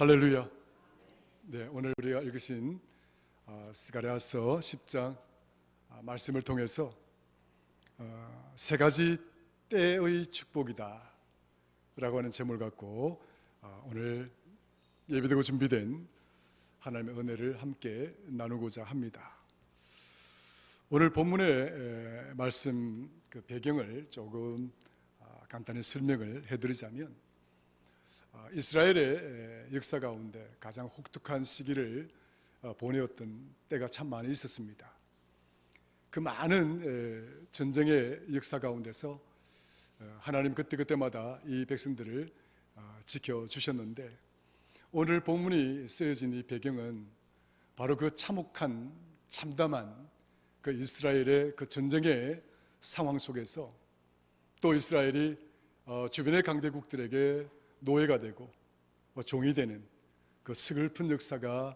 할렐루야. 네, 오늘 우리가 읽으신 스가랴서 10장 말씀을 통해서 세 가지 때의 축복이다 라고 하는 제목을 갖고 오늘 예비되고 준비된 하나님의 은혜를 함께 나누고자 합니다. 오늘 본문의 말씀 그 배경을 조금 간단히 설명을 해드리자면, 이스라엘의 역사 가운데 가장 혹독한 시기를 보내었던 때가 참 많이 있었습니다. 그 많은 전쟁의 역사 가운데서 하나님 그때그때마다 이 백성들을 지켜주셨는데, 오늘 본문이 쓰여진 이 배경은 바로 그 참혹한 참담한 그 이스라엘의 그 전쟁의 상황 속에서 또 이스라엘이 주변의 강대국들에게 노예가 되고 종이 되는 그 슬픈 역사가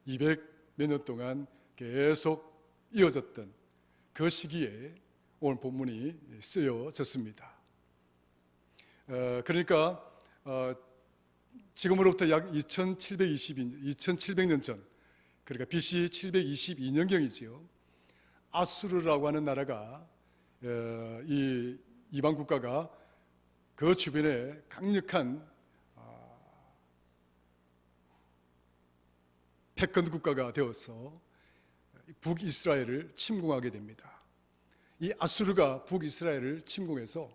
200몇 년 동안 계속 이어졌던 그 시기에 오늘 본문이 쓰여졌습니다. 그러니까 지금으로부터 약 2700년 전, 그러니까 BC 722년경이지요. 아수르라고 하는 나라가 이 이방 국가가 그 주변에 강력한 패권 국가가 되어서 북이스라엘을 침공하게 됩니다. 이 아수르가 북이스라엘을 침공해서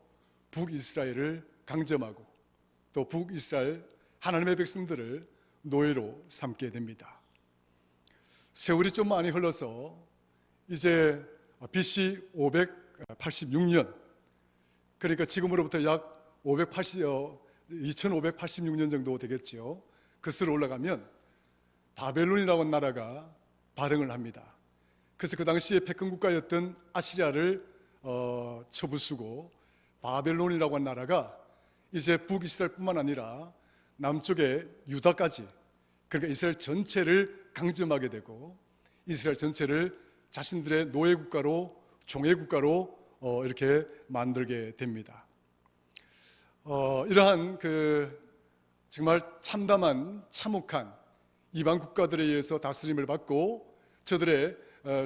북이스라엘을 강점하고 또 북이스라엘 하나님의 백성들을 노예로 삼게 됩니다. 세월이 좀 많이 흘러서 이제 BC 586년, 그러니까 지금으로부터 약 2586년 정도 되겠죠. 그스로 올라가면 바벨론이라고 하는 나라가 발흥을 합니다. 그래서 그 당시에 패권 국가였던 아시리아를 쳐부수고 바벨론이라고 하는 나라가 이제 북이스라엘뿐만 아니라 남쪽의 유다까지, 그러니까 이스라엘 전체를 강점하게 되고 이스라엘 전체를 자신들의 노예 국가로, 종예 국가로 이렇게 만들게 됩니다. 이러한 그 정말 참담한 참혹한 이방 국가들에 의해서 다스림을 받고 저들의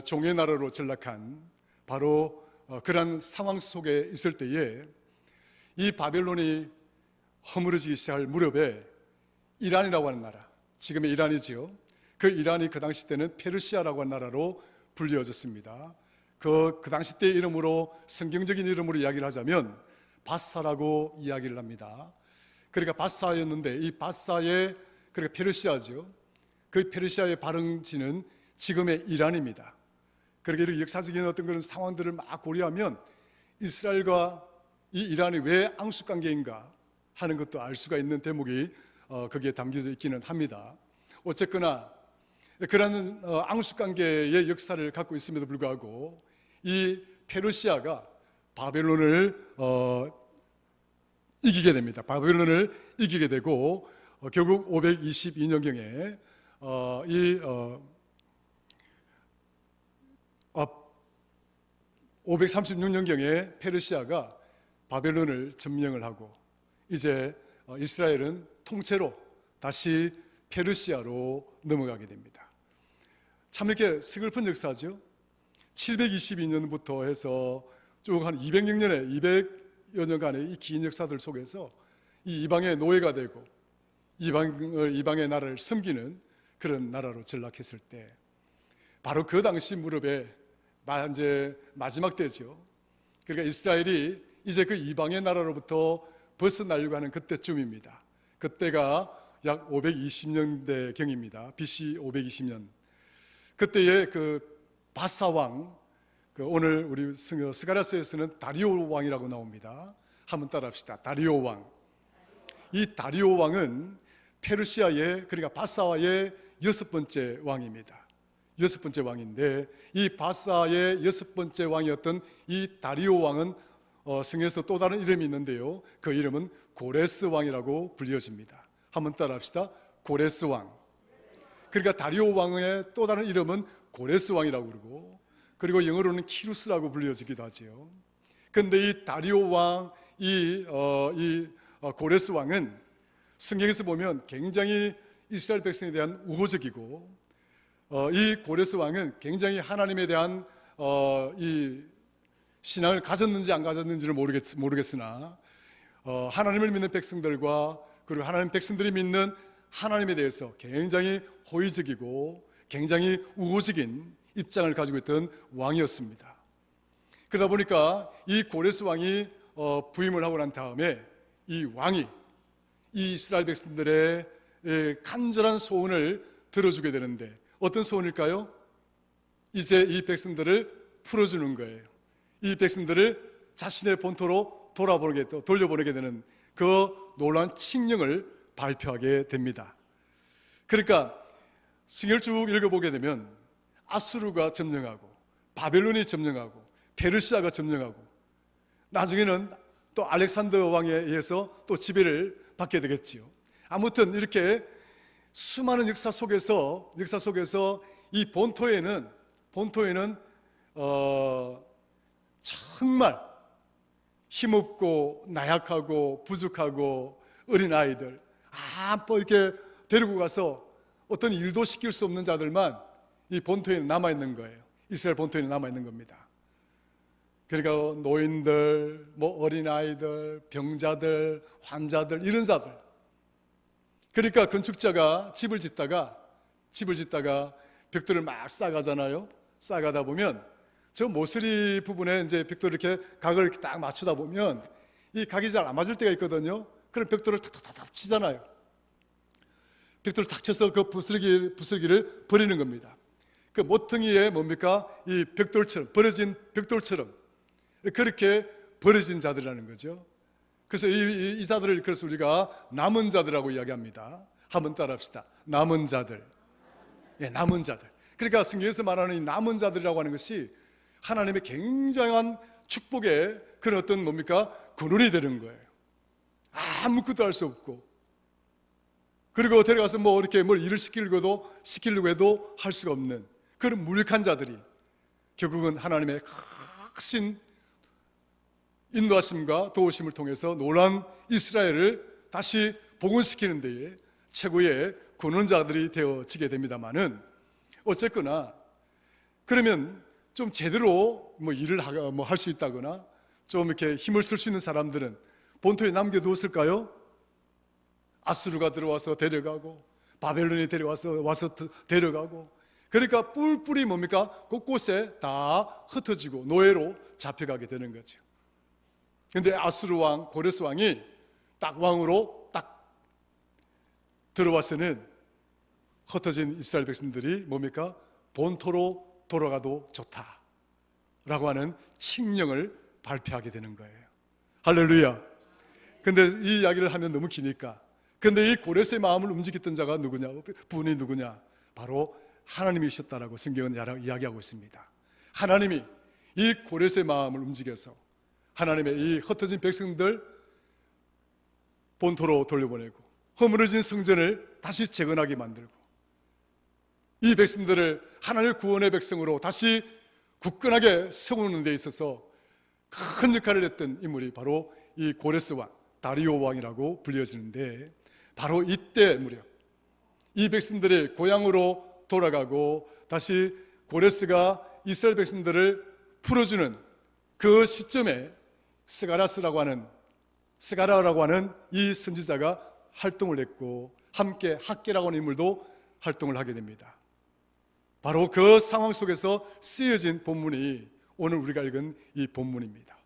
종의 나라로 전락한 바로 그러한 상황 속에 있을 때에 이 바벨론이 허물어지기 시작할 무렵에 이란이라고 하는 나라, 지금의 이란이지요. 그 이란이 그 당시 때는 페르시아라고 하는 나라로 불려졌습니다. 그 당시 때의 이름으로, 성경적인 이름으로 이야기를 하자면 바사라고 이야기를 합니다. 그러니까 바사였는데 이 바사의, 그러니까 페르시아죠. 그 페르시아의 발흥지는 지금의 이란입니다. 그렇게 이렇게 역사적인 어떤 그런 상황들을 막 고려하면 이스라엘과 이 이란이 왜 앙숙관계인가 하는 것도 알 수가 있는 대목이 거기에 담겨져 있기는 합니다. 어쨌거나 그러한 앙숙관계의 역사를 갖고 있음에도 불구하고 이 페르시아가 바벨론을 이기게 됩니다. 바벨론을 이기게 되고 결국 522년경에 536년경에 페르시아가 바벨론을 점령을 하고 이제 이스라엘은 통째로 다시 페르시아로 넘어가게 됩니다. 참 이렇게 슬픈 역사죠. 722년부터 해서 쭉 한 200년에 200여 년간의 이 긴 역사들 속에서 이 이방의 노예가 되고 이방의 나라를 섬기는 그런 나라로 전락했을 때, 바로 그 당시 무렵에 이제 마지막 때죠. 그러니까 이스라엘이 이제 그 이방의 나라로부터 벗어나려고 하는 그때쯤입니다. 그때가 약 520년대 경입니다. BC 520년. 그때의 그 바사 왕, 오늘 우리 스가랴서에서는 다리오 왕이라고 나옵니다. 한번 따라합시다. 다리오 왕. 이 다리오 왕은 페르시아의, 그러니까 바사와의 6번째 왕입니다. 6번째 왕인데 이 바사의 6번째 왕이었던 이 다리오 왕은 성경에서 또 다른 이름이 있는데요. 그 이름은 고레스 왕이라고 불려집니다. 한번 따라합시다. 고레스 왕. 그러니까 다리오 왕의 또 다른 이름은 고레스 왕이라고 그러고, 그리고 영어로는 키루스라고 불려지기도 하지요. 그런데 이 다리오 왕, 이 고레스 왕은 성경에서 보면 굉장히 이스라엘 백성에 대한 우호적이고 이 고레스 왕은 굉장히 하나님에 대한 이 신앙을 가졌는지 안 가졌는지를 모르겠으나 하나님을 믿는 백성들과 그리고 하나님 백성들이 믿는 하나님에 대해서 굉장히 호의적이고 굉장히 우호적인 입장을 가지고 있던 왕이었습니다. 그러다 보니까 이 고레스 왕이 부임을 하고 난 다음에 이 왕이 이 이스라엘 백성들의 간절한 소원을 들어주게 되는데 어떤 소원일까요? 이제 이 백성들을 풀어주는 거예요. 이 백성들을 자신의 본토로 돌려보내게 되는 그 놀라운 칙령을 발표하게 됩니다. 그러니까 성경을 쭉 읽어보게 되면 아수르가 점령하고 바벨론이 점령하고 페르시아가 점령하고 나중에는 또 알렉산더 왕에 의해서 또 지배를 받게 되겠지요. 아무튼 이렇게 수많은 역사 속에서 이 본토에는 정말 힘없고 나약하고 부족하고 어린 아이들 뭐 이렇게 데리고 가서 어떤 일도 시킬 수 없는 자들만 이 본토에 남아 있는 거예요. 이스라엘 본토에 남아 있는 겁니다. 그러니까 노인들, 어린 아이들, 병자들, 환자들 이런 자들. 그러니까 건축자가 집을 짓다가 벽돌을 막 쌓아가잖아요. 쌓아가다 보면 저 모서리 부분에 이제 벽돌을 이렇게 각을 이렇게 딱 맞추다 보면 이 각이 잘 안 맞을 때가 있거든요. 그럼 벽돌을 탁탁탁 치잖아요. 벽돌을 탁 쳐서 그 부스러기를 버리는 겁니다. 그 모퉁이에 이 벽돌처럼 버려진 벽돌처럼 그렇게 버려진 자들이라는 거죠. 그래서 이 자들을 그래서 우리가 남은 자들이라고 이야기합니다. 한번 따라합시다. 남은 자들. 예, 남은 자들. 그러니까 성경에서 말하는 이 남은 자들이라고 하는 것이 하나님의 굉장한 축복의 그런 어떤 근원이 되는 거예요. 아무것도 할 수 없고 그리고 데려가서 이렇게 일을 시키려고 해도 할 수가 없는 그런 무력한 자들이 결국은 하나님의 크신 인도하심과 도우심을 통해서 놀라운 이스라엘을 다시 복원시키는 데에 최고의 근원자들이 되어지게 됩니다만은 어쨌거나 그러면 좀 제대로 일을 할 수 있다거나 좀 이렇게 힘을 쓸 수 있는 사람들은 본토에 남겨두었을까요? 아수르가 들어와서 데려가고 바벨론이 와서 데려가고 그러니까 뿔뿔이 곳곳에 다 흩어지고 노예로 잡혀가게 되는 거죠. 그런데 아수르 왕 고레스 왕이 딱 왕으로 딱 들어와서는 흩어진 이스라엘 백성들이 본토로 돌아가도 좋다라고 하는 칙령을 발표하게 되는 거예요. 할렐루야. 근데 이 이야기를 하면 너무 기니까 근데 이 고레스의 마음을 움직였던 자가 분이 누구냐? 바로 하나님이셨다라고 성경은 이야기하고 있습니다. 하나님이 이 고레스의 마음을 움직여서 하나님의 이 흩어진 백성들 본토로 돌려보내고 허물어진 성전을 다시 재건하게 만들고 이 백성들을 하나님의 구원의 백성으로 다시 굳건하게 세우는 데 있어서 큰 역할을 했던 인물이 바로 이 고레스 왕, 다리오 왕이라고 불려지는데 바로 이때 무렵 이 백성들이 고향으로 돌아가고 다시 고레스가 이스라엘 백성들을 풀어주는 그 시점에 스가라라고 하는 이 선지자가 활동을 했고 함께 학계라고 하는 인물도 활동을 하게 됩니다. 바로 그 상황 속에서 쓰여진 본문이 오늘 우리가 읽은 이 본문입니다.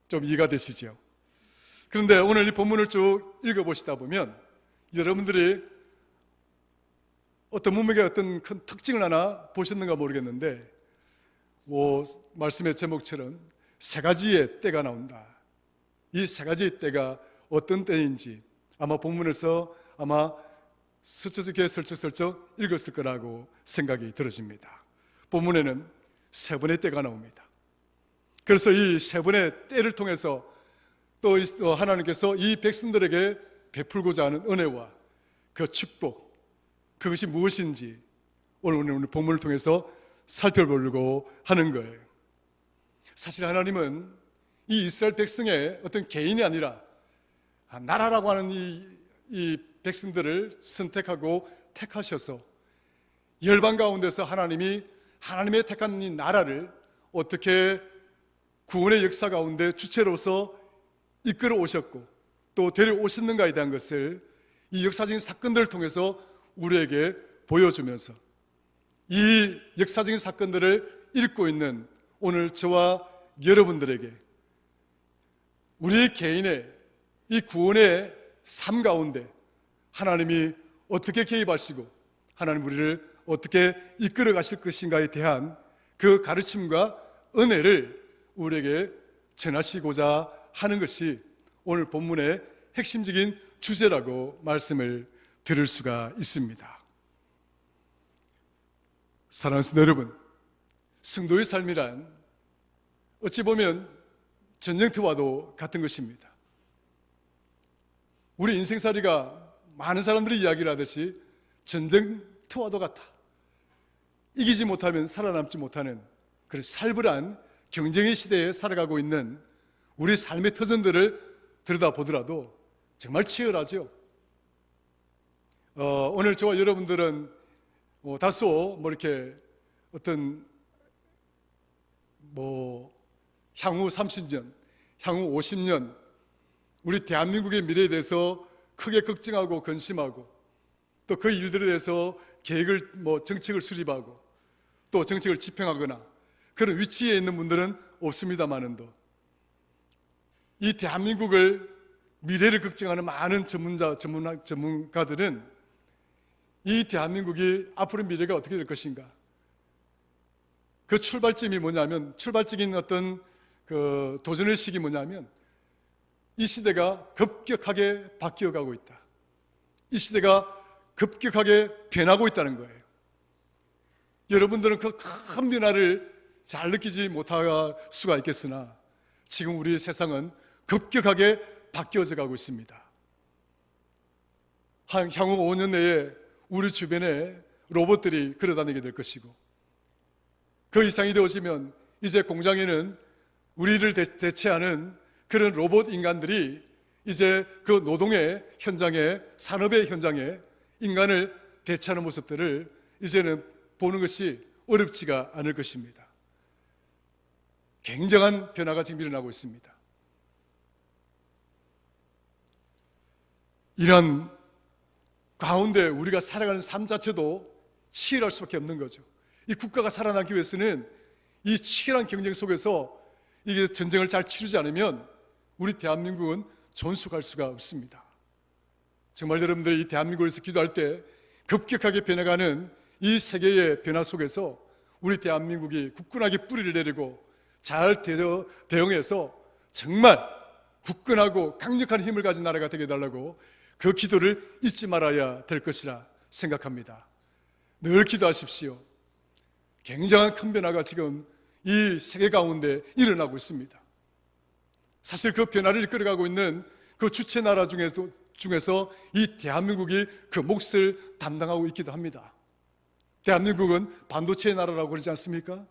좀 이해가 되시죠? 그런데 오늘 이 본문을 쭉 읽어보시다 보면 여러분들이 어떤 문맥의 어떤 큰 특징을 하나 보셨는가 모르겠는데 말씀의 제목처럼 세 가지의 때가 나온다. 이 세 가지의 때가 어떤 때인지 아마 본문에서 슬쩍 읽었을 거라고 생각이 들어집니다. 본문에는 세 번의 때가 나옵니다. 그래서 이 세 번의 때를 통해서 또 하나님께서 이 백성들에게 베풀고자 하는 은혜와 그 축복, 그것이 무엇인지 오늘 본문을 통해서 살펴보려고 하는 거예요. 사실 하나님은 이 이스라엘 백성의 어떤 개인이 아니라 나라라고 하는 이 백성들을 선택하고 택하셔서 열방 가운데서 하나님이 하나님의 택한 이 나라를 어떻게 구원의 역사 가운데 주체로서 이끌어 오셨고 또 데려오셨는가에 대한 것을 이 역사적인 사건들을 통해서 우리에게 보여주면서 이 역사적인 사건들을 읽고 있는 오늘 저와 여러분들에게 우리 개인의 이 구원의 삶 가운데 하나님이 어떻게 개입하시고 하나님 우리를 어떻게 이끌어 가실 것인가에 대한 그 가르침과 은혜를 우리에게 전하시고자 하는 것이 오늘 본문의 핵심적인 주제라고 말씀을 드릴 수가 있습니다. 사랑하는 성도 여러분, 성도의 삶이란 어찌 보면 전쟁터와도 같은 것입니다. 우리 인생살이가 많은 사람들이 이야기를 하듯이 전쟁터와도 같아. 이기지 못하면 살아남지 못하는 그런 살벌한 경쟁의 시대에 살아가고 있는 우리 삶의 터전들을 들여다보더라도 정말 치열하죠. 오늘 저와 여러분들은 다소 이렇게 어떤 향후 30년, 향후 50년 우리 대한민국의 미래에 대해서 크게 걱정하고 근심하고 또 그 일들에 대해서 계획을 정책을 수립하고 또 정책을 집행하거나 그런 위치에 있는 분들은 없습니다만은도 이 대한민국을 미래를 걱정하는 많은 전문가들은 이 대한민국이 앞으로 미래가 어떻게 될 것인가, 그 출발점이 뭐냐면, 출발적인 어떤 그 도전의 시기 뭐냐면 이 시대가 급격하게 바뀌어가고 있다. 이 시대가 급격하게 변하고 있다는 거예요. 여러분들은 그 큰 변화를 잘 느끼지 못할 수가 있겠으나 지금 우리 세상은 급격하게 바뀌어져 가고 있습니다. 향후 5년 내에 우리 주변에 로봇들이 걸어다니게 될 것이고 그 이상이 되어지면 이제 공장에는 우리를 대체하는 그런 로봇 인간들이 이제 그 노동의 현장에, 산업의 현장에 인간을 대체하는 모습들을 이제는 보는 것이 어렵지가 않을 것입니다. 굉장한 변화가 지금 일어나고 있습니다. 이런 가운데 우리가 살아가는 삶 자체도 치열할 수밖에 없는 거죠. 이 국가가 살아나기 위해서는 이 치열한 경쟁 속에서 이게 전쟁을 잘 치르지 않으면 우리 대한민국은 존속할 수가 없습니다. 정말 여러분들이 이 대한민국에서 기도할 때 급격하게 변해가는 이 세계의 변화 속에서 우리 대한민국이 굳건하게 뿌리를 내리고 잘 대응해서 정말 굳건하고 강력한 힘을 가진 나라가 되게 해달라고 그 기도를 잊지 말아야 될 것이라 생각합니다. 늘 기도하십시오. 굉장한 큰 변화가 지금 이 세계 가운데 일어나고 있습니다. 사실 그 변화를 이끌어가고 있는 그 주체 나라 중에서 이 대한민국이 그 몫을 담당하고 있기도 합니다. 대한민국은 반도체의 나라라고 그러지 않습니까?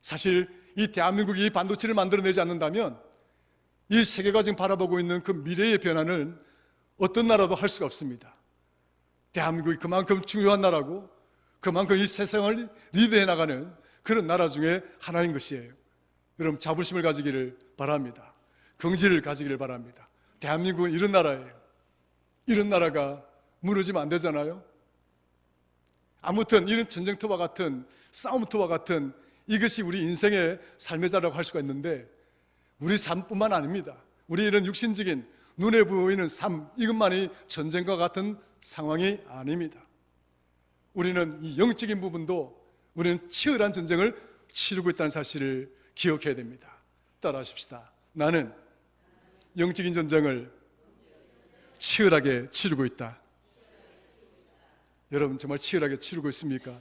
사실 이 대한민국이 반도체를 만들어내지 않는다면 이 세계가 지금 바라보고 있는 그 미래의 변화는 어떤 나라도 할 수가 없습니다. 대한민국이 그만큼 중요한 나라고 그만큼 이 세상을 리드해 나가는 그런 나라 중에 하나인 것이에요. 여러분 자부심을 가지기를 바랍니다. 긍지를 가지기를 바랍니다. 대한민국은 이런 나라예요. 이런 나라가 무너지면 안 되잖아요. 아무튼 이런 전쟁터와 같은 싸움터와 같은 이것이 우리 인생의 삶의 자라고 할 수가 있는데 우리 삶뿐만 아닙니다. 우리 이런 육신적인 눈에 보이는 삶 이것만이 전쟁과 같은 상황이 아닙니다. 우리는 이 영적인 부분도 우리는 치열한 전쟁을 치르고 있다는 사실을 기억해야 됩니다. 따라하십시다. 나는 영적인 전쟁을 치열하게 치르고 있다. 여러분 정말 치열하게 치르고 있습니까?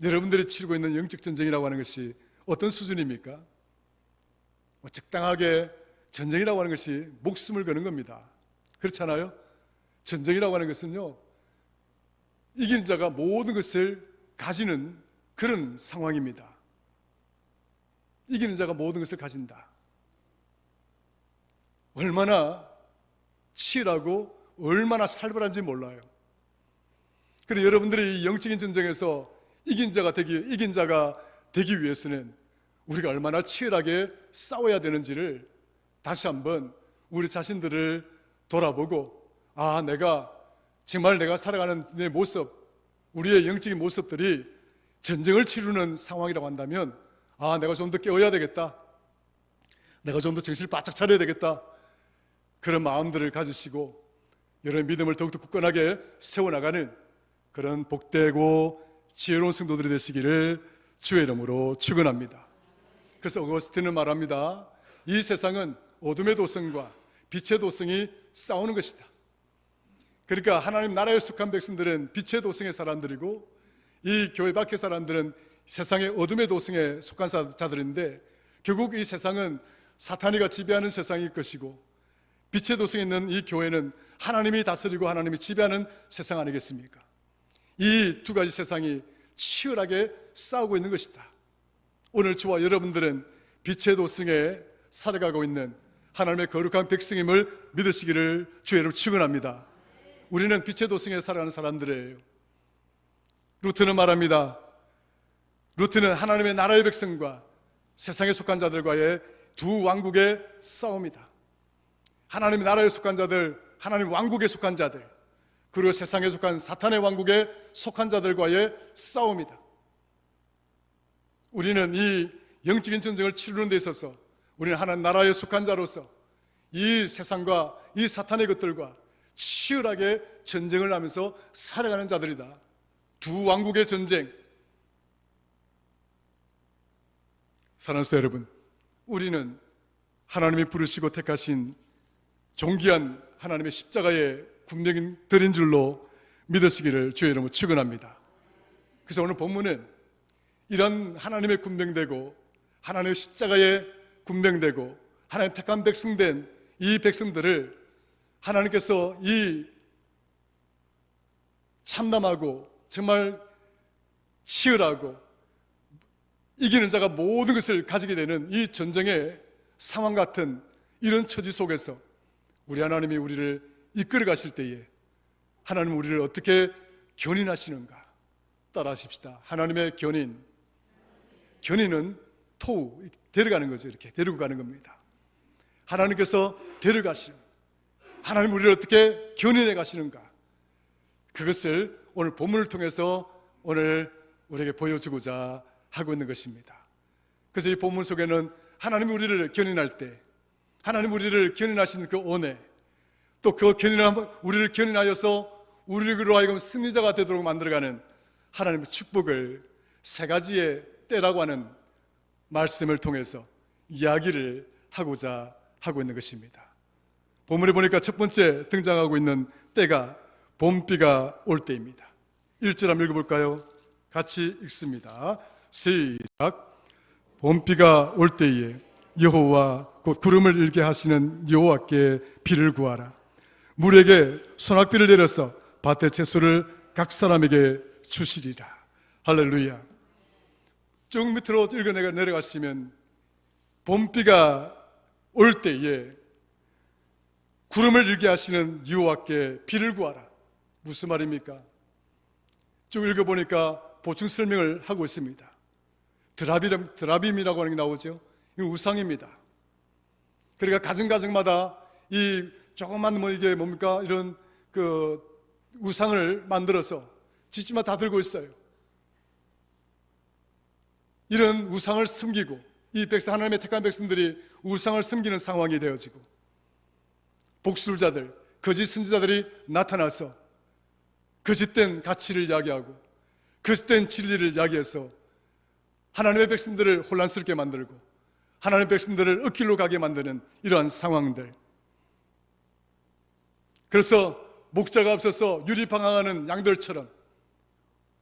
여러분들이 치르고 있는 영적 전쟁이라고 하는 것이 어떤 수준입니까? 적당하게 전쟁이라고 하는 것이 목숨을 거는 겁니다. 그렇잖아요? 전쟁이라고 하는 것은요, 이긴 자가 모든 것을 가지는 그런 상황입니다. 이기는 자가 모든 것을 가진다. 얼마나 치열하고 얼마나 살벌한지 몰라요. 그리고 여러분들이 이 영적인 전쟁에서 이긴 자가 되기 위해서는 우리가 얼마나 치열하게 싸워야 되는지를 다시 한번 우리 자신들을 돌아보고, 내가 정말 내가 살아가는 내 모습, 우리의 영적인 모습들이 전쟁을 치르는 상황이라고 한다면 내가 좀 더 깨어야 되겠다, 내가 좀 더 정신을 바짝 차려야 되겠다, 그런 마음들을 가지시고 여러분의 믿음을 더욱더 굳건하게 세워나가는 그런 복되고 지혜로운 성도들이 되시기를 주의 이름으로 축원합니다. 그래서 어거스틴은 말합니다. 이 세상은 어둠의 도성과 빛의 도성이 싸우는 것이다. 그러니까 하나님 나라에 속한 백성들은 빛의 도성의 사람들이고, 이 교회 밖의 사람들은 세상의 어둠의 도성에 속한 자들인데, 결국 이 세상은 사탄이가 지배하는 세상일 것이고, 빛의 도성에 있는 이 교회는 하나님이 다스리고 하나님이 지배하는 세상 아니겠습니까? 이 두 가지 세상이 치열하게 싸우고 있는 것이다. 오늘 저와 여러분들은 빛의 도성에 살아가고 있는 하나님의 거룩한 백성임을 믿으시기를 주의 이름으로 축원합니다. 우리는 빛의 도성에 살아가는 사람들이에요. 루트는 말합니다. 루트는 하나님의 나라의 백성과 세상에 속한 자들과의 두 왕국의 싸움이다. 하나님의 나라에 속한 자들, 하나님 왕국에 속한 자들, 그리고 세상에 속한 사탄의 왕국에 속한 자들과의 싸움이다. 우리는 이 영적인 전쟁을 치르는 데 있어서 우리는 하나님 나라에 속한 자로서 이 세상과 이 사탄의 것들과 치열하게 전쟁을 하면서 살아가는 자들이다. 두 왕국의 전쟁. 사랑하는 성도 여러분, 우리는 하나님이 부르시고 택하신 존귀한 하나님의 십자가의 군병들인 줄로 믿으시기를 주의 이름으로 축원합니다. 그래서 오늘 본문은 이런 하나님의 군병되고 하나님의 십자가의 군병되고 하나님 택한 백성된 이 백성들을 하나님께서 이 참담하고 정말 치열하고 이기는 자가 모든 것을 가지게 되는 이 전쟁의 상황 같은 이런 처지 속에서 우리 하나님이 우리를 이끌어 가실 때에 하나님은 우리를 어떻게 견인하시는가 따라 하십시다. 하나님의 견인은 토우, 데려가는 거죠. 이렇게 데리고 가는 겁니다. 하나님께서 데려가시는, 하나님 우리를 어떻게 견인해 가시는가, 그것을 오늘 본문을 통해서 오늘 우리에게 보여주고자 하고 있는 것입니다. 그래서 이 본문 속에는 하나님이 우리를 견인할 때, 하나님 우리를 견인하신 그 은혜, 또 그 우리를 견인하여서 우리로 하여금 승리자가 되도록 만들어가는 하나님의 축복을 세 가지의 때라고 하는 말씀을 통해서 이야기를 하고자 하고 있는 것입니다. 본문에 보니까 첫 번째 등장하고 있는 때가 봄비가 올 때입니다. 1절 한번 읽어볼까요? 같이 읽습니다. 시작. 봄비가 올 때에 여호와 곧 구름을 일게 하시는 여호와께 비를 구하라. 물에게 소낙비를 내려서 밭의 채소를 각 사람에게 주시리라. 할렐루야. 쭉 밑으로 읽어 내려가시면 봄비가 올 때에 구름을 일게 하시는 여호와께 비를 구하라. 무슨 말입니까? 쭉 읽어보니까 보충 설명을 하고 있습니다. 드라빔이라고 하는 게 나오죠. 이건 우상입니다. 그러니까 가정마다 이 조그만 이게 뭡니까? 이런 그 우상을 만들어서 집집마다 다 들고 있어요. 이런 우상을 섬기고 이 하나님의 택한 백성들이 우상을 섬기는 상황이 되어지고 복술자들, 거짓 선지자들이 나타나서 거짓된 가치를 이야기하고 거짓된 진리를 이야기해서 하나님의 백성들을 혼란스럽게 만들고 하나님의 백성들을 엇길로 가게 만드는 이러한 상황들. 그래서 목자가 없어서 유리방황하는 양들처럼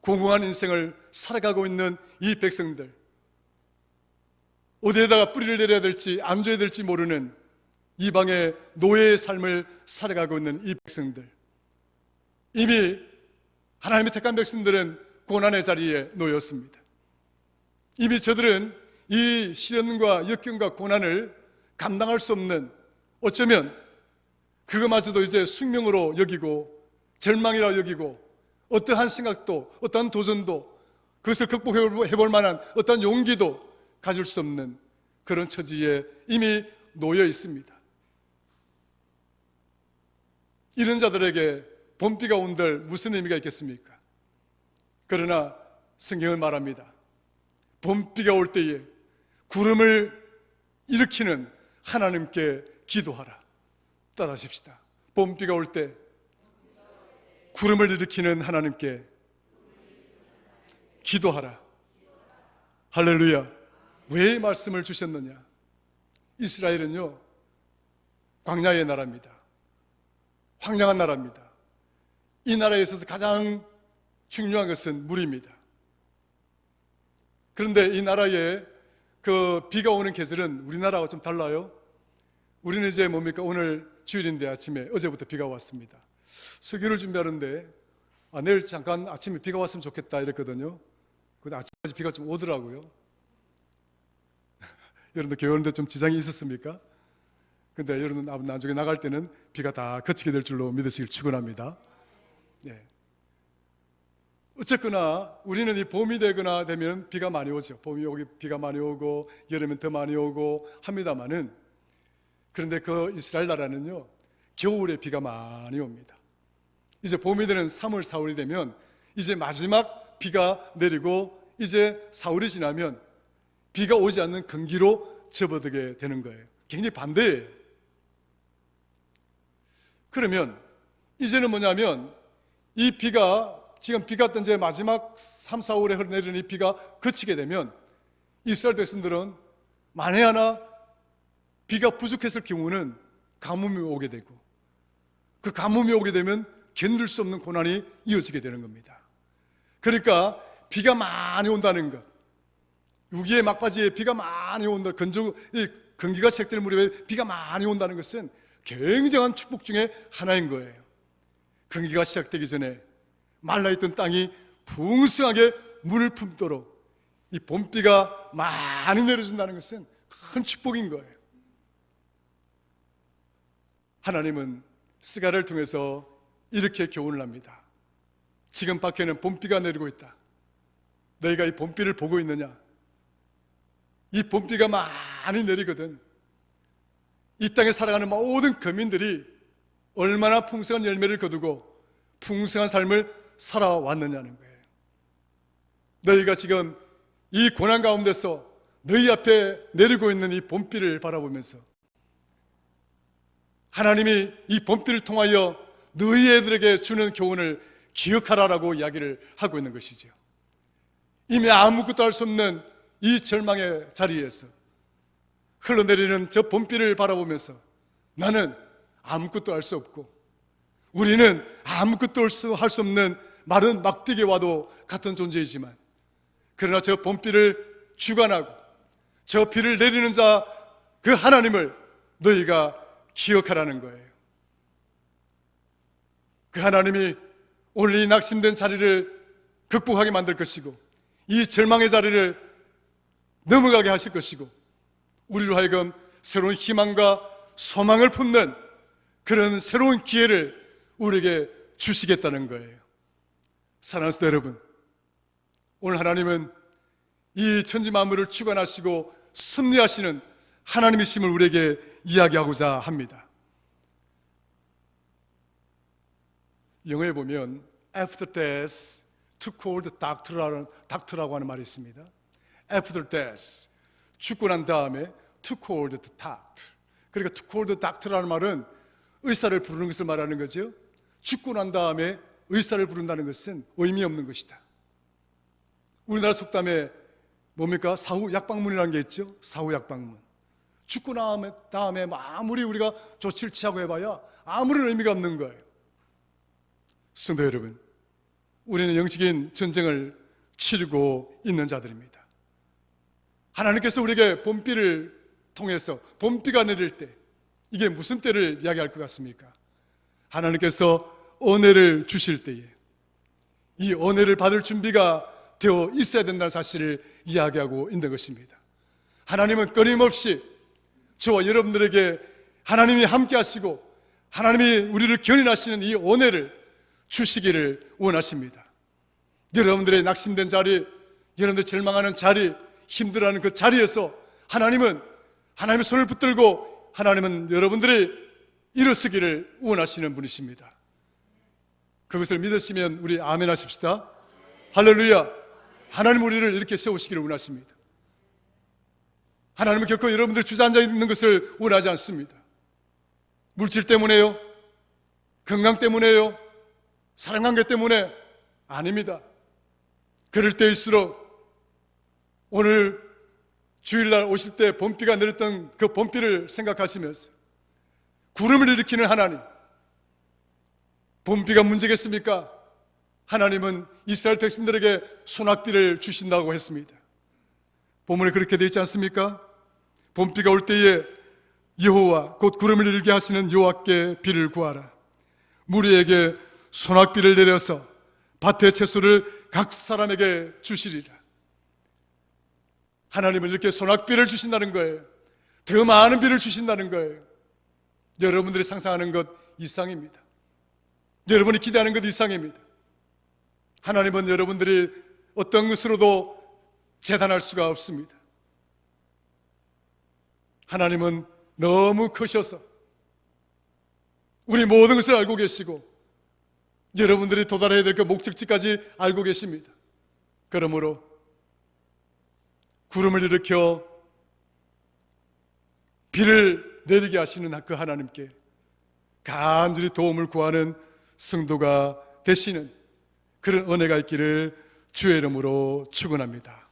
공허한 인생을 살아가고 있는 이 백성들, 어디에다가 뿌리를 내려야 될지 안 줘야 될지 모르는 이방의 노예의 삶을 살아가고 있는 이 백성들, 이미 하나님의 택한 백성들은 고난의 자리에 놓였습니다. 이미 저들은 이 시련과 역경과 고난을 감당할 수 없는, 어쩌면 그것마저도 이제 숙명으로 여기고 절망이라 여기고 어떠한 생각도 어떠한 도전도 그것을 극복해볼 만한 어떠한 용기도 가질 수 없는 그런 처지에 이미 놓여 있습니다. 이런 자들에게 봄비가 온들 무슨 의미가 있겠습니까? 그러나 성경은 말합니다. 봄비가 올 때에 구름을 일으키는 하나님께 기도하라. 따라하십시다. 봄비가 올 때 구름을 일으키는 하나님께 기도하라. 할렐루야. 왜 말씀을 주셨느냐? 이스라엘은요, 광야의 나라입니다. 황량한 나라입니다. 이 나라에 있어서 가장 중요한 것은 물입니다. 그런데 이 나라에 그 비가 오는 계절은 우리나라와 좀 달라요. 우리는 이제 뭡니까? 오늘 주일인데 아침에 어제부터 비가 왔습니다. 설교를 준비하는데 내일 잠깐 아침에 비가 왔으면 좋겠다 이랬거든요. 근데 아침까지 비가 좀 오더라고요. 여러분들 교회 오는데 좀 지장이 있었습니까? 근데 여러분 나중에 나갈 때는 비가 다 그치게 될 줄로 믿으시길 축원합니다. 네. 어쨌거나 우리는 이 봄이 되거나 되면 비가 많이 오죠. 봄이 오기 비가 많이 오고 여름엔 더 많이 오고 합니다만은, 그런데 그 이스라엘 나라는요, 겨울에 비가 많이 옵니다. 이제 봄이 되는 3월, 4월이 되면 이제 마지막 비가 내리고 이제 4월이 지나면 비가 오지 않는 건기로 접어들게 되는 거예요. 굉장히 반대예요. 그러면 이제는 뭐냐면 이 비가 지금 비 같던 이제 마지막 3, 4월에 내리는 이 비가 그치게 되면 이스라엘 백성들은 만에 하나 비가 부족했을 경우는 가뭄이 오게 되고, 그 가뭄이 오게 되면 견딜 수 없는 고난이 이어지게 되는 겁니다. 그러니까 비가 많이 온다는 것, 우기의 막바지에 비가 많이 온다, 건기가 시작될 무렵에 비가 많이 온다는 것은 굉장한 축복 중에 하나인 거예요. 건기가 시작되기 전에 말라있던 땅이 풍성하게 물을 품도록 이 봄비가 많이 내려준다는 것은 큰 축복인 거예요. 하나님은 스가랴를 통해서 이렇게 교훈을 합니다. 지금 밖에는 봄비가 내리고 있다. 너희가 이 봄비를 보고 있느냐? 이 봄비가 많이 내리거든. 이 땅에 살아가는 모든 거민들이 얼마나 풍성한 열매를 거두고 풍성한 삶을 살아왔느냐는 거예요. 너희가 지금 이 고난 가운데서 너희 앞에 내리고 있는 이 봄비를 바라보면서 하나님이 이 봄비를 통하여 너희 애들에게 주는 교훈을 기억하라라고 이야기를 하고 있는 것이죠. 이미 아무것도 할 수 없는 이 절망의 자리에서 흘러내리는 저 봄비를 바라보면서 나는 아무것도 할 수 없고, 우리는 아무것도 할 수 없는 마른 막대기와도 같은 존재이지만, 그러나 저 봄비를 주관하고 저 비를 내리는 자 그 하나님을 너희가 기억하라는 거예요. 그 하나님이 오늘 이 낙심된 자리를 극복하게 만들 것이고, 이 절망의 자리를 넘어가게 하실 것이고, 우리로 하여금 새로운 희망과 소망을 품는 그런 새로운 기회를 우리에게 주시겠다는 거예요. 사랑하는 성도 여러분, 오늘 하나님은 이 천지 만물을 주관하시고 섭리하시는 하나님이심을 우리에게 이야기하고자 합니다. 영어에 보면 After death, to call the doctor라고 하는 말이 있습니다. After death, 죽고 난 다음에 to call the doctor. 그러니까 to call the doctor라는 말은 의사를 부르는 것을 말하는 거죠. 죽고 난 다음에 의사를 부른다는 것은 의미 없는 것이다. 우리나라 속담에 뭡니까? 사후 약방문이라는 게 있죠. 사후 약방문. 죽고 난 다음에 아무리 우리가 조치를 취하고 해봐야 아무런 의미가 없는 거예요. 성도 여러분, 우리는 영적인 전쟁을 치르고 있는 자들입니다. 하나님께서 우리에게 봄비를 통해서 봄비가 내릴 때, 이게 무슨 때를 이야기할 것 같습니까? 하나님께서 은혜를 주실 때에 이 은혜를 받을 준비가 되어 있어야 된다는 사실을 이야기하고 있는 것입니다. 하나님은 끊임없이 저와 여러분들에게 하나님이 함께 하시고 하나님이 우리를 견인하시는 이 은혜를 주시기를 원하십니다. 여러분들의 낙심된 자리, 여러분들 절망하는 자리, 힘들어하는 그 자리에서 하나님의 손을 붙들고 하나님은 여러분들이 일어서기를 원하시는 분이십니다. 그것을 믿으시면 우리 아멘 하십시다. 할렐루야. 하나님 우리를 이렇게 세우시기를 원하십니다. 하나님은 결코 여러분들 주저앉아 있는 것을 원하지 않습니다. 물질 때문에요? 건강 때문에요? 사랑관계 때문에? 아닙니다. 그럴 때일수록 오늘 주일날 오실 때 봄비가 내렸던 그 봄비를 생각하시면서 구름을 일으키는 하나님, 봄비가 문제겠습니까? 하나님은 이스라엘 백성들에게 소낙비를 주신다고 했습니다. 본문에 그렇게 되어 있지 않습니까? 봄비가 올 때에 여호와 곧 구름을 일게 하시는 여호와께 비를 구하라. 무리에게 소낙비를 내려서 밭의 채소를 각 사람에게 주시리라. 하나님은 이렇게 소낙비를 주신다는 거예요. 더 많은 비를 주신다는 거예요. 여러분들이 상상하는 것 이상입니다. 여러분이 기대하는 것 이상입니다. 하나님은 여러분들이 어떤 것으로도 재단할 수가 없습니다. 하나님은 너무 크셔서 우리 모든 것을 알고 계시고 여러분들이 도달해야 될 그 목적지까지 알고 계십니다. 그러므로 구름을 일으켜 비를 내리게 하시는 그 하나님께 간절히 도움을 구하는 성도가 되시는 그런 은혜가 있기를 주의 이름으로 축원합니다.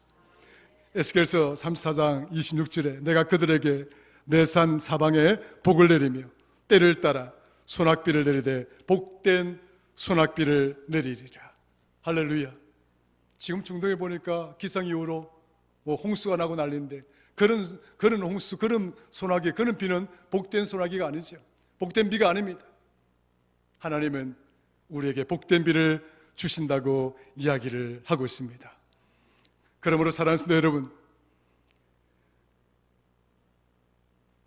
에스겔서 34장 26절에 내가 그들에게 내 산 사방에 복을 내리며 때를 따라 소낙비를 내리되 복된 소낙비를 내리리라. 할렐루야. 지금 중동에 보니까 기상 이후로 홍수가 나고 난리인데 그런 홍수, 그런 소나기, 그런 비는 복된 소나기가 아니죠. 복된 비가 아닙니다. 하나님은 우리에게 복된 비를 주신다고 이야기를 하고 있습니다. 그러므로 사랑하는 성도 여러분,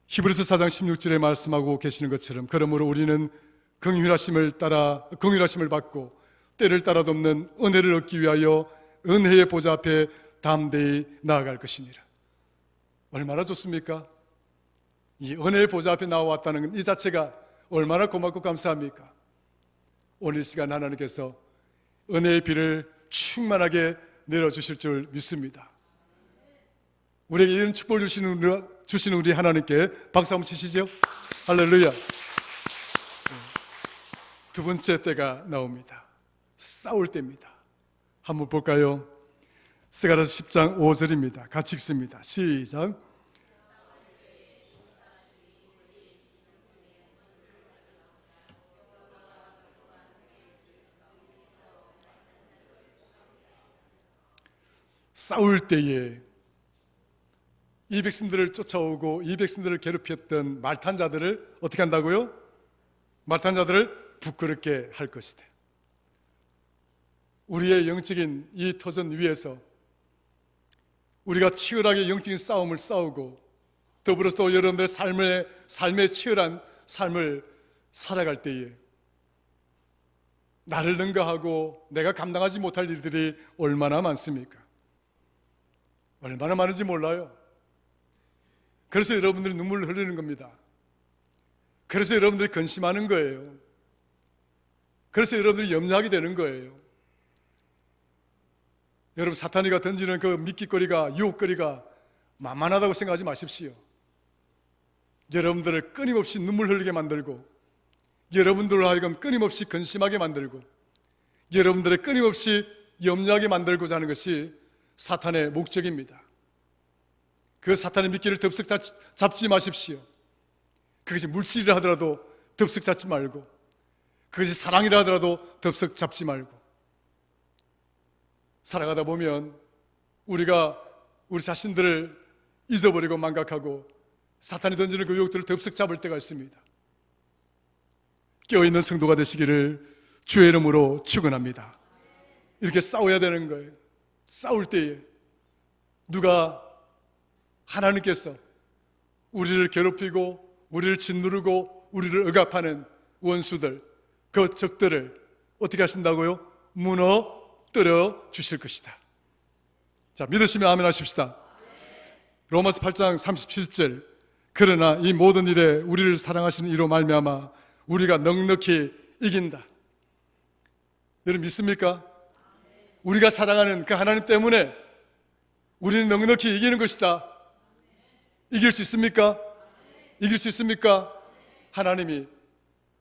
히브리서 4장 16절에 말씀하고 계시는 것처럼 그러므로 우리는 긍휼하심을 받고 때를 따라 돕는 은혜를 얻기 위하여 은혜의 보좌 앞에 담대히 나아갈 것이니라. 얼마나 좋습니까? 이 은혜의 보좌 앞에 나와왔다는 이 자체가 얼마나 고맙고 감사합니까? 오늘 이 시간 하나님께서 은혜의 비를 충만하게 내려주실 줄 믿습니다. 우리에게 이런 축복을 주시는 우리 하나님께 박수 한번 치시죠. 할렐루야. 두 번째 때가 나옵니다. 싸울 때입니다. 한번 볼까요? 스가랴서 10장 5절입니다. 같이 읽습니다. 시작. 싸울 때에 이 백성들을 쫓아오고 이 백성들을 괴롭혔던 말탄 자들을 어떻게 한다고요? 말탄 자들을 부끄럽게 할 것이다. 우리의 영적인 이 터전 위에서 우리가 치열하게 영적인 싸움을 싸우고 더불어서 또 여러분들의 삶의 치열한 삶을 살아갈 때에 나를 능가하고 내가 감당하지 못할 일들이 얼마나 많습니까? 얼마나 많은지 몰라요. 그래서 여러분들이 눈물을 흘리는 겁니다. 그래서 여러분들이 근심하는 거예요. 그래서 여러분들이 염려하게 되는 거예요. 여러분, 사탄이가 던지는 그 미끼거리가, 유혹거리가 만만하다고 생각하지 마십시오. 여러분들을 끊임없이 눈물 흘리게 만들고 여러분들로 하여금 끊임없이 근심하게 만들고 여러분들을 끊임없이 염려하게 만들고자 하는 것이 사탄의 목적입니다. 그 사탄의 미끼를 덥석 잡지 마십시오. 그것이 물질이라 하더라도 덥석 잡지 말고 그것이 사랑이라 하더라도 덥석 잡지 말고 살아가다 보면 우리가 우리 자신들을 잊어버리고 망각하고 사탄이 던지는 그 유혹들을 덥석 잡을 때가 있습니다. 깨어있는 성도가 되시기를 주의 이름으로 축원합니다. 이렇게 싸워야 되는 거예요. 싸울 때에 누가 하나님께서 우리를 괴롭히고 우리를 짓누르고 우리를 억압하는 원수들, 그 적들을 어떻게 하신다고요? 무너뜨려 주실 것이다. 자, 믿으시면 아멘 하십시다. 로마서 8장 37절, 그러나 이 모든 일에 우리를 사랑하시는 이로 말미암아 우리가 넉넉히 이긴다. 여러분 믿습니까? 우리가 사랑하는 그 하나님 때문에 우리는 넉넉히 이기는 것이다. 이길 수 있습니까? 이길 수 있습니까? 하나님이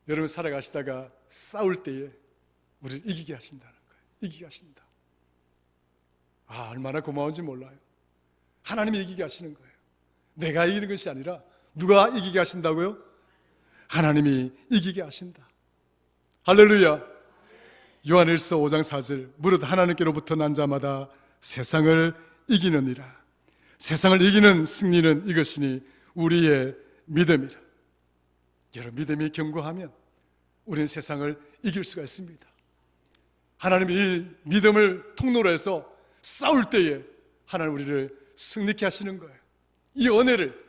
여러분 살아가시다가 싸울 때에 우리를 이기게 하신다는 거예요. 이기게 하신다. 아, 얼마나 고마운지 몰라요. 하나님이 이기게 하시는 거예요. 내가 이기는 것이 아니라 누가 이기게 하신다고요? 하나님이 이기게 하신다. 할렐루야. 요한일서 5장 4절, 무릇 하나님께로부터 난 자마다 세상을 이기느니라. 세상을 이기는 승리는 이것이니 우리의 믿음이라. 여러분 믿음이 견고하면 우리는 세상을 이길 수가 있습니다. 하나님이 이 믿음을 통로로 해서 싸울 때에 하나님 우리를 승리케 하시는 거예요. 이 은혜를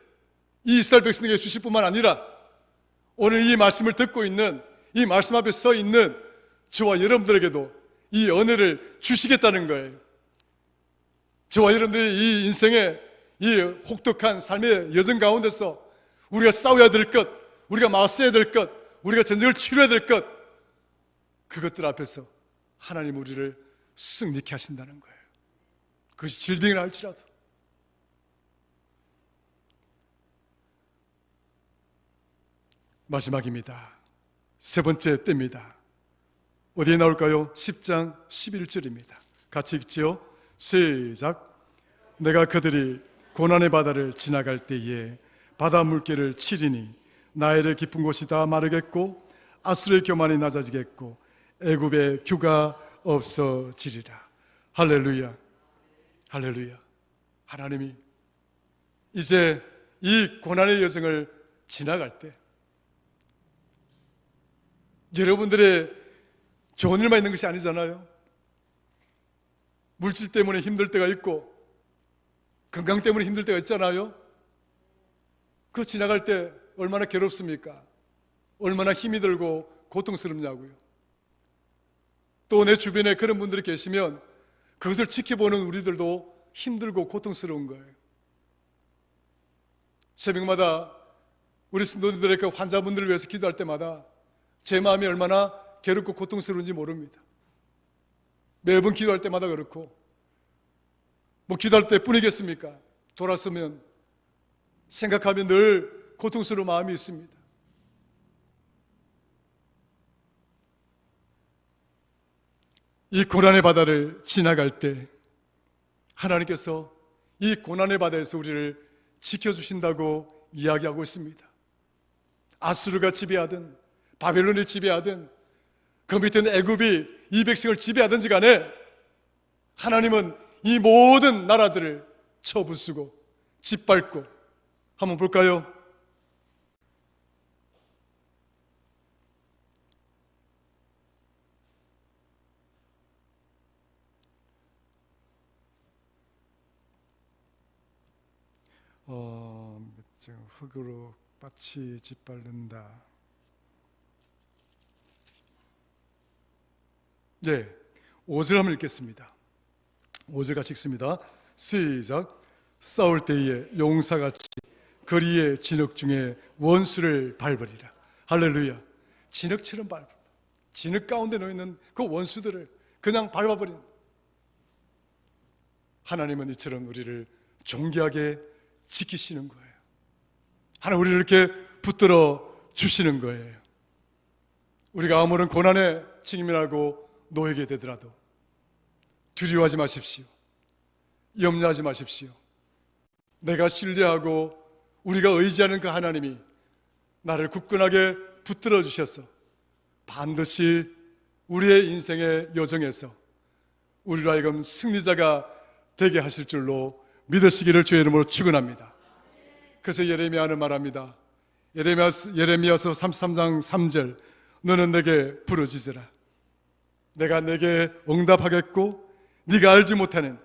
이 이스라엘 백성에게 주실 뿐만 아니라 오늘 이 말씀을 듣고 있는, 이 말씀 앞에 서 있는 저와 여러분들에게도 이 은혜를 주시겠다는 거예요. 저와 여러분들이 이 인생의 이 혹독한 삶의 여정 가운데서 우리가 싸워야 될 것, 우리가 맞서야 될 것, 우리가 전쟁을 치러야 될 것, 그것들 앞에서 하나님 우리를 승리케 하신다는 거예요. 그것이 질병이라 할지라도. 마지막입니다. 세 번째 때입니다. 어디에 나올까요? 10장 11절입니다. 같이 읽지요. 시작. 내가 그들이 고난의 바다를 지나갈 때에 바다 물결을 치리니 나일의 깊은 곳이 다 마르겠고 아수르의 교만이 낮아지겠고 애굽의 규가 없어지리라. 할렐루야. 할렐루야. 하나님이 이제 이 고난의 여정을 지나갈 때 여러분들의 좋은 일만 있는 것이 아니잖아요. 물질 때문에 힘들 때가 있고 건강 때문에 힘들 때가 있잖아요. 그거 지나갈 때 얼마나 괴롭습니까? 얼마나 힘이 들고 고통스럽냐고요. 또 내 주변에 그런 분들이 계시면 그것을 지켜보는 우리들도 힘들고 고통스러운 거예요. 새벽마다 우리 성도들의 그 환자분들을 위해서 기도할 때마다 제 마음이 얼마나 괴롭고 고통스러운지 모릅니다. 매번 기도할 때마다 그렇고, 뭐 기도할 때 뿐이겠습니까? 돌아서면 생각하면 늘 고통스러운 마음이 있습니다. 이 고난의 바다를 지나갈 때 하나님께서 이 고난의 바다에서 우리를 지켜주신다고 이야기하고 있습니다. 아수르가 지배하든 바벨론이 지배하든 그 밑에는 애굽이 이 백성을 지배하든지 간에 하나님은 이 모든 나라들을 쳐부수고 짓밟고, 한번 볼까요? 흙으로 밭이 짓밟는다. 네, 5절 한번 읽겠습니다. 5절 같이 읽습니다. 시작. 싸울 때에 용사같이 거리의 진흙 중에 원수를 밟으리라. 할렐루야. 진흙처럼 밟아. 진흙 가운데 놓여있는 그 원수들을 그냥 밟아버린. 하나님은 이처럼 우리를 존귀하게 지키시는 거예요. 하나님 우리를 이렇게 붙들어 주시는 거예요. 우리가 아무런 고난에 직면하고 놓이게 되더라도 두려워하지 마십시오. 염려하지 마십시오. 내가 신뢰하고 우리가 의지하는 그 하나님이 나를 굳건하게 붙들어 주셔서 반드시 우리의 인생의 여정에서 우리로 하여금 승리자가 되게 하실 줄로 믿으시기를 주의 이름으로 축원합니다. 그래서 예레미야는 말합니다. 예레미야서 33장 3절, 너는 내게 부르짖으라. 내가 내게 응답하겠고 네가 알지 못하는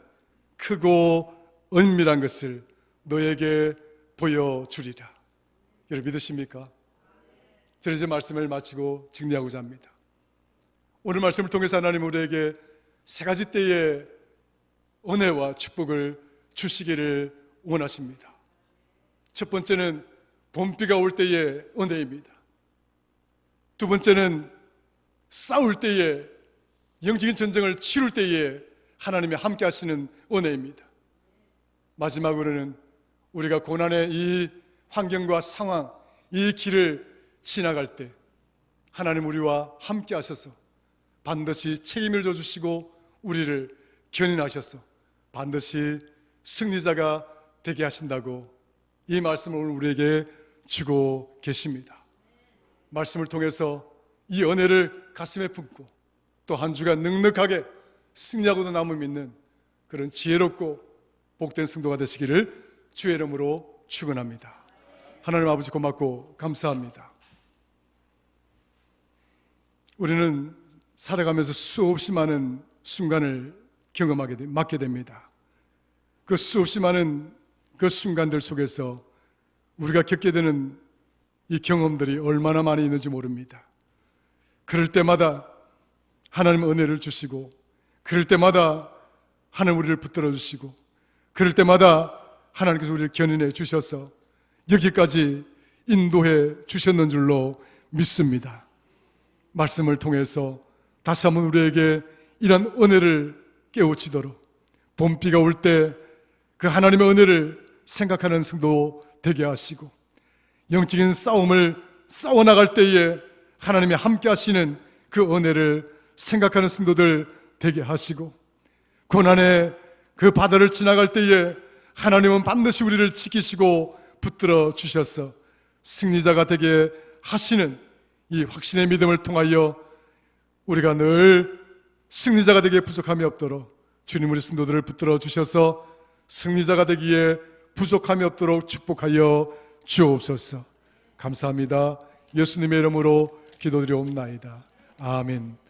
크고 은밀한 것을 너에게 보여주리라. 여러분 믿으십니까? 저는 이제 말씀을 마치고 정리하고자 합니다. 오늘 말씀을 통해서 하나님 우리에게 세 가지 때의 은혜와 축복을 주시기를 원하십니다. 첫 번째는 봄비가 올 때의 은혜입니다. 두 번째는 싸울 때에, 영적인 전쟁을 치룰 때에 하나님이 함께 하시는 은혜입니다. 마지막으로는 우리가 고난의 이 환경과 상황, 이 길을 지나갈 때 하나님 우리와 함께 하셔서 반드시 책임을 져주시고 우리를 견인하셔서 반드시 승리자가 되게 하신다고 이 말씀을 오늘 우리에게 주고 계십니다. 말씀을 통해서 이 은혜를 가슴에 품고 또 한 주간 넉넉하게 승리하고도 남음 있는 그런 지혜롭고 복된 성도가 되시기를 주의 이름으로 축원합니다. 하나님 아버지 고맙고 감사합니다. 우리는 살아가면서 수없이 많은 순간을 맞게 됩니다. 그 수없이 많은 그 순간들 속에서 우리가 겪게 되는 이 경험들이 얼마나 많이 있는지 모릅니다. 그럴 때마다 하나님은 은혜를 주시고, 그럴 때마다 하나님 우리를 붙들어 주시고, 그럴 때마다 하나님께서 우리를 견인해 주셔서 여기까지 인도해 주셨는 줄로 믿습니다. 말씀을 통해서 다시 한번 우리에게 이런 은혜를 깨우치도록 봄비가 올 때 그 하나님의 은혜를 생각하는 성도 되게 하시고, 영적인 싸움을 싸워나갈 때에 하나님이 함께 하시는 그 은혜를 생각하는 성도들 되게 하시고, 고난의 그 바다를 지나갈 때에 하나님은 반드시 우리를 지키시고 붙들어 주셔서 승리자가 되게 하시는 이 확신의 믿음을 통하여 우리가 늘 승리자가 되기에 부족함이 없도록 주님 우리 성도들을 붙들어 주셔서 승리자가 되기에 부족함이 없도록 축복하여 주옵소서. 감사합니다. 예수님의 이름으로 기도드리옵나이다. 아멘.